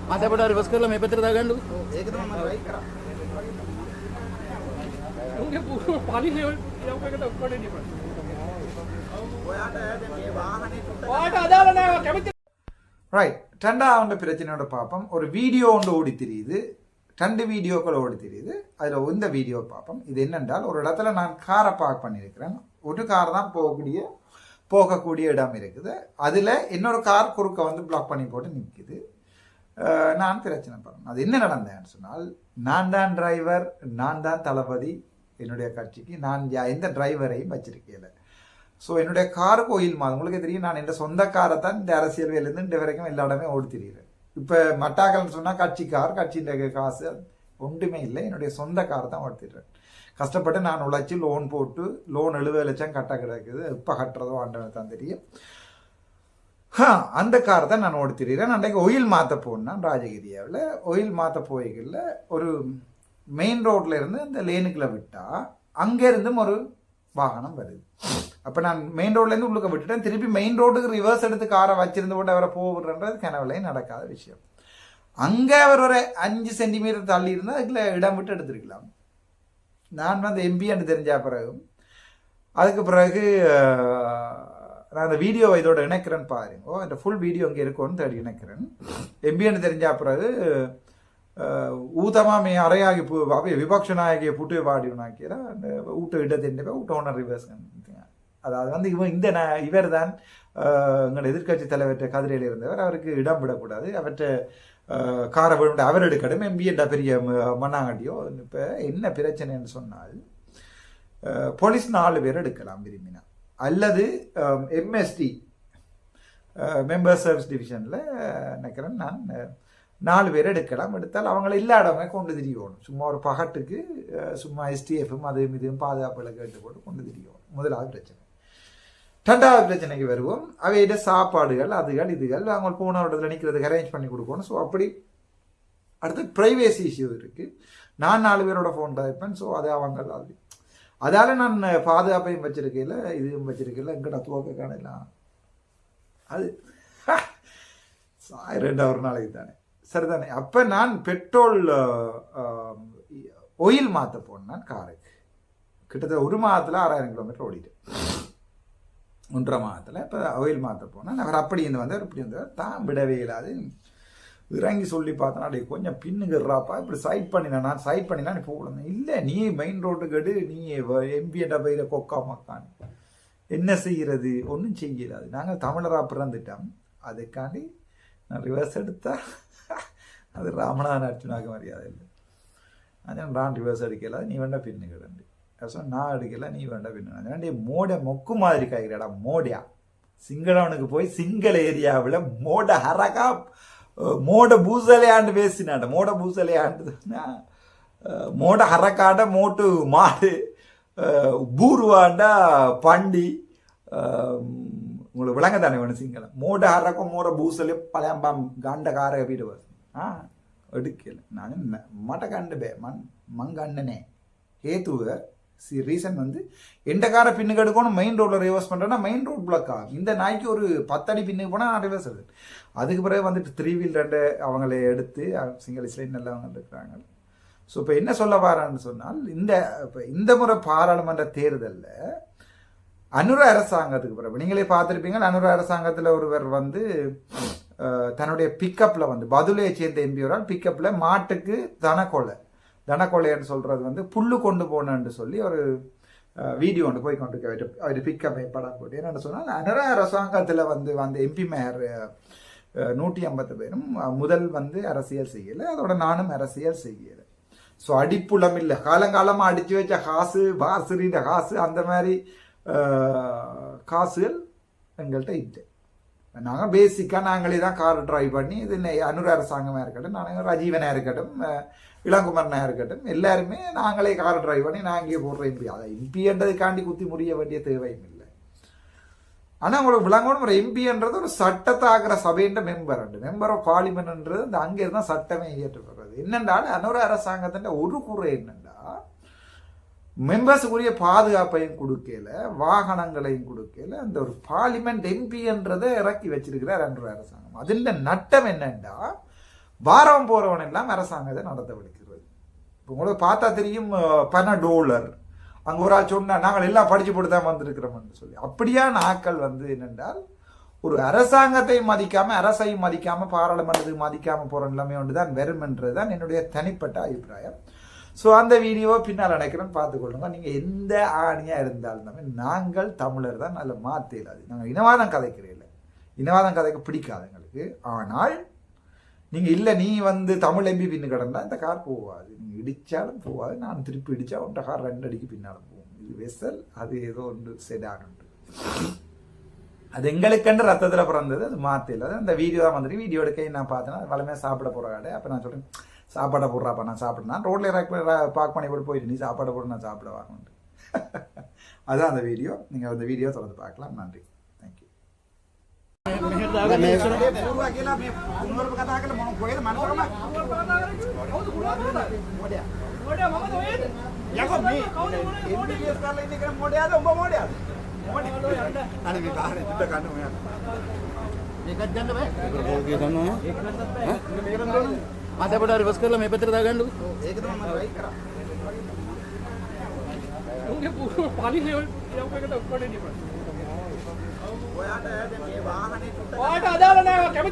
මතපට reverse කරලා මේ පැත්තට දාගන්නකො. ඒක තමයි මම රයිට් කරා. උන්ගේ පණිනේ යවකට ඔක්කොම ඉන්නේ. ඔයාට මේ වාහනේ ඔයාට අදාළ නැහැ කැමති. ரைட் 2வது பிரச்சனையோட பார்ப்போம். ஒரு வீடியோ ஒன்று ஓடி தெரியுது, 2 வீடியோக்கள் ஓடி தெரியுது. அதில் இந்த வீடியோ பார்ப்போம். இது என்னென்றால், ஒரு இடத்துல நான் காரை பார்க் பண்ணியிருக்கிறேன். ஒரு கார் தான் போகக்கூடிய இடம் இருக்குது. அதில் இன்னொரு கார் குறுக்க வந்து பிளாக் பண்ணி போட்டு நிற்குது. நான் பிரச்சனை பண்ணேன். அது என்ன நடந்தேன்னு சொன்னால், நான் தான் டிரைவர், நான் தான் தளபதி என்னுடைய கட்சிக்கு. நான் எந்த டிரைவரையும் வச்சிருக்கேன். ஸோ என்னுடைய காருக்கு ஒயில் மாதம் உங்களுக்கே தெரியும். நான் என் சொந்த காரை தான் இந்த அரசியல் வேலையிலேருந்து இந்த வரைக்கும் எல்லா இடமே ஓடி தெரியுறேன். இப்போ மட்டாக்கல்னு சொன்னால் கட்சியின் காசு ஒன்றுமே இல்லை. என்னுடைய சொந்த காரை தான் ஓடித்திடுறேன். கஷ்டப்பட்டு நான் உழைச்சி லோன் போட்டு லோன் 70 லட்சம் கட்ட கிடக்குது. இப்போ கட்டுறதோ ஆண்டவனை தான் தெரியும். அந்த காரை தான் நான் ஓடி தெரியுறேன். அன்றைக்கு ஒயில் மாற்ற போனேன் ராஜகிரியாவில். ஒயில் மாற்ற போய்களில் ஒரு மெயின் ரோட்ல இருந்து அந்த லேனுக்குள்ள விட்டால் அங்கேருந்தும் ஒரு வாகனம் வருது. அப்போ நான் மெயின் ரோட்லேருந்து உள்ளுக்க விட்டுட்டேன். திருப்பி மெயின் ரோட்டுக்கு ரிவர்ஸ் எடுத்து காரை வச்சிருந்து போட்டு அவரை போடுறன்றது கனவுலையும் நடக்காத விஷயம். அங்கே அவர் ஒரு 5 சென்டிமீட்டர் தள்ளி இருந்தால் அதுக்குள்ள இடம் விட்டு எடுத்துருக்கலாம். நான் வந்து எம்பின்னு தெரிஞ்ச பிறகு அதுக்கு பிறகு நான் அந்த வீடியோ இதோட இணைக்கிறேன்னு பாருங்க. இந்த ஃபுல் வீடியோ இங்கே இருக்கும்னு தேடி இணைக்கிறேன். எம்பின்னு தெரிஞ்ச பிறகு ஊத்தமாக அறையாகி விபக்ஷ நாயகியை புட்டு பாடினாக்கிற அந்த ஊட்ட இடத்தின் ஊட்ட ஓனர் ரிவர்ஸ். அதாவது வந்து இவர் தான் எங்கள் எதிர்கட்சி தலைவர் கதிரையில் இருந்தவர். அவருக்கு இடம் விடக்கூடாது, அவற்றை காரை விட அவர் எடுக்கணும். எம்பி என்ற பெரிய மண்ணாங்கட்டியோ. இப்போ என்ன பிரச்சனைன்னு சொன்னால், போலீஸ் 4 பேர் எடுக்கலாம் விரும்பினா, அல்லது எம்எஸ்டி மெம்பர் சர்வீஸ் டிவிஷனில் நினைக்கிறேன் நான் 4 பேர் எடுக்கலாம். எடுத்தால் அவங்கள இல்லாடமே கொண்டு திரியோணும். சும்மா ஒரு பகட்டுக்கு சும்மா எஸ்டிஎஃப்பும் அது இதுவும் பாதுகாப்புகளை கேட்டு போட்டு கொண்டு திரியோணும். முதலாவது பிரச்சனை. 2வது பிரச்சனைக்கு வருவோம். அவையிட சாப்பாடுகள் அதுகள் இதுகள் அவங்க போன இடத்துல நிற்கிறதுக்கு அரேஞ்ச் பண்ணி கொடுக்கணும். ஸோ அப்படி அடுத்து ப்ரைவேசி இஷ்யூ இருக்குது. நான் 4 பேரோட ஃபோன் தான் இருப்பேன். ஸோ அது அவங்க அதால் நான் பாதுகாப்பையும் வச்சிருக்கையில் இதுவும் வச்சிருக்கையில் எங்கிட்ட துவக்க காணலாம். அது 2 ஒரு நாளைக்கு தானே சரிதானே. அப்போ நான் பெட்ரோல் ஒயில் மாற்ற போனேன் காருக்கு. கிட்டத்தட்ட 1 மாதத்தில் 6000 கிலோமீட்டர் ஓடிட்டேன். 1.5 மாதத்தில். இப்போ ஒயில் மாற்ற போனேன். அவர் அப்படி இருந்து வந்தார் இப்படி வந்தார். தான் விடவே இல்லாது இறங்கி சொல்லி பார்த்தேன். அப்படி கொஞ்சம் பின்னுங்கிறாப்பா இப்படி சைட் பண்ணினேன். நான் சைட் பண்ணினா நீ போகணும். இல்லை, நீ மெயின் ரோட்டுக்கு எடு, நீ எம்பிஎட்ட பயிர கொக்கா மக்கான் என்ன செய்கிறது? ஒன்றும் செய்யலாது. நாங்கள் தமிழராக பிறந்துட்டோம். அதுக்காண்டி நான் ரிவர்ஸ் எடுத்தா அது ராமநாதன் அர்ஜுனாக்கு மரியாதை இல்லை. அதனால் நான் ரிவர்ஸ் அடிக்கல, நீ வேண்டாம் பின்னு கிடண்டு நான் எடுக்கல, நீ வேண்டாம் பின்னு வேண்டிய மோட மொக்கு மாதிரி காய்கிறாடா. மோடியா சிங்களவனுக்கு போய் சிங்கள ஏரியாவில் மோட ஹரகா மோட பூசலையாண்டு பேசினாண்ட. மோட பூசலையாண்டு மோட ஹரக்காண்ட மோட்டு மாடு பூர்வாண்டா பண்டி உங்களுக்கு விளங்க தானே வேணும் சிங்களம். மோட ஹரக்கம் மோட பூசலே பழையம்பாம் கண்ட கார வீடுவார் எடுக்கல. நான் மட்ட கண்டு பே மங்கண்ணனே ஹேத்துவ ரீசன் வந்து எந்த காரை பின்னுக்கு எடுக்கணும். மெயின் ரோடில் ரிவர்ஸ் பண்ணுறேன்னா மெயின் ரோட் பிளாக் ஆகும். இந்த நாய்க்கு ஒரு 10 அடி பின்னுக்கு போனால் நான் ரிவர்ஸ் எடுது. அதுக்கு பிறகு வந்துட்டு 3 வீல் 2 அவங்களே எடுத்து சிங்கள இஸ்லைன் நல்லவங்க இருக்கிறாங்க. ஸோ இப்போ என்ன சொல்ல வரான்னு சொன்னால், இந்த முறை பாராளுமன்ற தேர்தலில் அனுர அரசாங்கத்துக்கு பிறகு நீங்களே பார்த்துருப்பீங்க. அனுர அரசாங்கத்தில் ஒருவர் வந்து தன்னுடைய பிக்கப்பில் வந்து பதுளையை சேர்ந்த எம்பியோரால் பிக்கப்பில் மாட்டுக்கு தனக்கொலைன்னு சொல்கிறது வந்து புல்லு கொண்டு போனேன்னு சொல்லி ஒரு வீடியோ ஒன்று போய் கொண்டு அவர் பிக்கப் படம் போட்டு என்னென்னு சொன்னால், அனுர அரசாங்கத்தில் வந்து எம்பி மேயர் 150 பேரும் முதல் வந்து அரசியல் செய்யலை. அதோட நானும் அரசியல் செய்யலை. ஸோ அடிப்புலம் இல்லை. காலங்காலமாக அடித்து வச்ச காசு வாசுரிட காசு அந்த மாதிரி காசுகள் எங்கள்கிட்ட இல்லை. நாங்கள் பேசிக்காக நாங்களே தான் கார் ட்ரைவ் பண்ணி இது அனுர அரசாங்கமாக இருக்கட்டும், நாங்கள் ரஜீவனாக இருக்கட்டும், இளங்குமரனாக இருக்கட்டும், எல்லாருமே நாங்களே கார் ட்ரைவ் பண்ணி நாங்கள் போடுற எம்பி. அதை எம்பின்றதுக்காண்டி குத்தி முடிய வேண்டிய தேவையும் இல்லை. ஆனால் உங்களுக்கு விளங்கணும் ஒரு எம்பின்றது ஒரு சட்டத்தாகிற சபைன்ற மெம்பர் ஆஃப் பார்லிமெண்ட்ன்றது இந்த அங்கே இருந்தால் சட்டமே இயற்றப்படுறது. என்னென்றாலும் அன்னொரு அரசாங்கத்தின் ஒரு குறை என்னென்றா மெம்பர்ஸுக்குரிய பாதுகாப்பையும் கொடுக்கல, வாகனங்களையும் கொடுக்கல, அந்த ஒரு பார்லிமெண்ட் எம்பின்றதை இறக்கி வச்சிருக்கிறார் அன்றொரு அரசாங்கம். அதில் நட்டம் என்னென்றா வாரம் போறவன் எல்லாம் அரசாங்கத்தை நடத்த விடுக்கிறது. இப்போ உங்களுக்கு பார்த்தா தெரியும் $10 அங்கே ஒரு ஆள் சொன்னா நாங்கள் எல்லாம் படிச்சு போட்டு தான் வந்திருக்கிறோம்னு சொல்லி. அப்படியான ஆக்கள் என்னென்றால் ஒரு அரசாங்கத்தை மதிக்காம, அரசையும் மதிக்காம, பாராளுமன்றத்துக்கு மதிக்காம போற நிலைமை ஒன்று தான் வெறும்ன்றது தான் என்னுடைய தனிப்பட்ட அபிப்பிராயம். ஸோ அந்த வீடியோவை பின்னால் நினைக்கிறேன்னு பார்த்துக்கொள்ளுங்க. நீங்கள் எந்த ஆணியாக இருந்தாலும் நாங்கள் தமிழர் தான் அதில் மாற்ற இல்லாது. நாங்கள் இனவாதம் கதைக்கிறேன், இனவாதம் கதைக்க பிடிக்காது எங்களுக்கு. ஆனால் நீங்கள் இல்லை நீ தமிழ் எம்பி பின்னு கிடந்தா இந்த கார் போகாது, நீங்கள் இடித்தாலும் போகாது, நான் திருப்பி இடித்தா உன்ட்ட கார் 2 அடிக்கு பின்னால் போகும். இது வெசல், அது ஏதோ ஒன்று செடானுண்டு. அது எங்களுக்கென்று ரத்தத்தில் பிறந்தது, அது மாற்ற இல்லாது. அந்த வீடியோ தான் வீடியோ எடுக்க நான் பார்த்தேன்னா வளமையாக சாப்பிட போகிற கடை. அப்போ நான் சொல்கிறேன் சாப்பாடை போடுறாப்பா, நான் சாப்பிட்றேன் ரோட்ல பார்க் பண்ணி போட்டு போயிட்டு நீ சாப்பாடை போட்டு நான் சாப்பிட வாங்கணும். அதுதான் அந்த வீடியோ. நீங்கள் அந்த வீடியோ தொடர்ந்து பார்க்கலாம். நன்றி, தேங்க்யூ. මාතපට රිවර්ස් කරලා මේ පැත්තට දාගන්නකො. ඒක තමයි මම රයිට් කරා. උන්ගේ පලින් එකට ඔක්කොම දෙන්න. ඔයාට දැන් මේ වාහනේ ඔයාට අදාළ නැහැ කැමති